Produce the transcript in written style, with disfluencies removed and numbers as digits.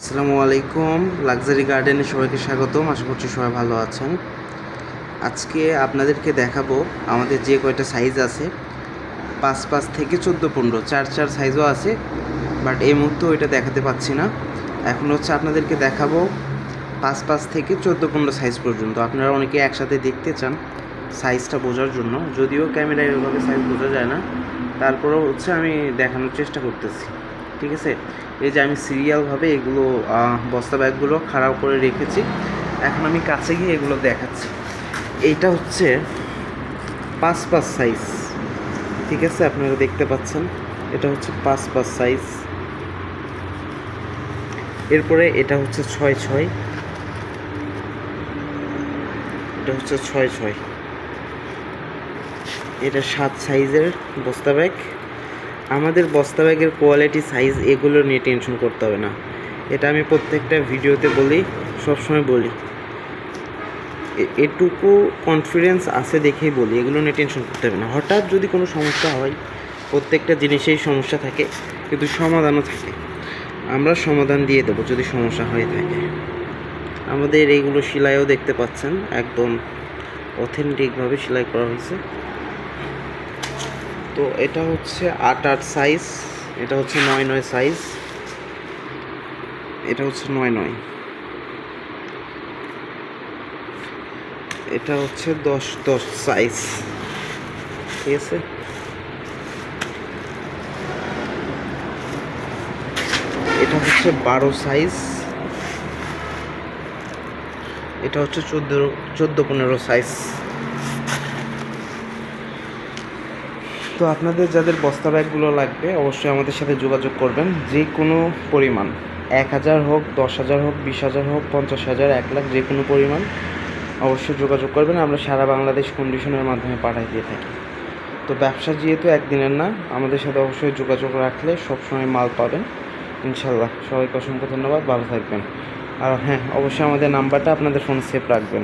আসসালামু আলাইকুম। লাক্সারি গার্ডেনে সবাইকে স্বাগতম। আশা করছি সবাই ভালো আছেন। আজকে আপনাদেরকে দেখাবো আমাদের যে কয়টা সাইজ আছে, 5 থেকে 14-15, 4 সাইজও আছে, বাট এই মুহূর্তে ওইটা দেখাতে পাচ্ছি না। এখন হচ্ছে আপনাদেরকে দেখাবো 5 থেকে 14-15 সাইজ পর্যন্ত। আপনারা অনেকে একসাথে দেখতে চান সাইজটা বোঝার জন্য, যদিও ক্যামেরায় ওইভাবে সাইজ বোঝা যায় না, তারপরেও হচ্ছে আমি দেখানোর চেষ্টা করতেছি। ঠিক আছে, এই যে আমি সিরিয়ালভাবে এগুলো বস্তা ব্যাগগুলো খাড়া করে রেখেছি। এখন আমি কাছে গিয়ে এগুলো দেখাচ্ছি। এইটা হচ্ছে 5 সাইজ। ঠিক আছে, আপনারা দেখতে পাচ্ছেন এটা হচ্ছে 5 সাইজ। এরপরে এটা হচ্ছে 6, এটা হচ্ছে 6, এটা 7 সাইজের বস্তা ব্যাগ। আমাদের বস্তা ব্যাগের কোয়ালিটি, সাইজ এগুলো নিয়ে টেনশন করতে হবে না। এটা আমি প্রত্যেকটা ভিডিওতে বলি, সবসময় বলি, এটুকু কনফিডেন্স আছে দেখেই বলি, এগুলো নিয়ে টেনশন করতে হবে না। হঠাৎ যদি কোনো সমস্যা হয়, প্রত্যেকটা জিনিসেই সমস্যা থাকে, কিন্তু সমাধানও থাকে। আমরা সমাধান দিয়ে দেবো যদি সমস্যা হয়ে থাকে। আমাদের এইগুলো সেলাইও দেখতে পাচ্ছেন, একদম অথেন্টিকভাবে সেলাই করা হয়েছে। তো এটা হচ্ছে 8 সাইজ, এটা হচ্ছে 9 সাইজ, এটা হচ্ছে 9, এটা হচ্ছে 10 সাইজ। ঠিক আছে, এটা হচ্ছে 12 সাইজ, এটা হচ্ছে 14-15 সাইজ। তো আপনাদের যাদের বস্তা ব্যাগগুলো লাগবে অবশ্যই আমাদের সাথে যোগাযোগ করবেন। যে কোনো পরিমাণ, 1000 হোক, 10,000 হোক, 20,000 হোক, 50,000, 1 লাখ, যে কোনো পরিমাণ অবশ্যই যোগাযোগ করবেন। আমরা সারা বাংলাদেশ কন্ডিশনের মাধ্যমে পাঠিয়ে দিয়ে থাকি। তো ব্যবসা যেহেতু একদিনের না, আমাদের সাথে অবশ্যই যোগাযোগ রাখলে সবসময় মাল পাবেন ইনশাল্লাহ। সবাইকে অসংখ্য ধন্যবাদ, ভালো থাকবেন। আর হ্যাঁ, অবশ্যই আমাদের নাম্বারটা আপনাদের ফোনে সেভ রাখবেন।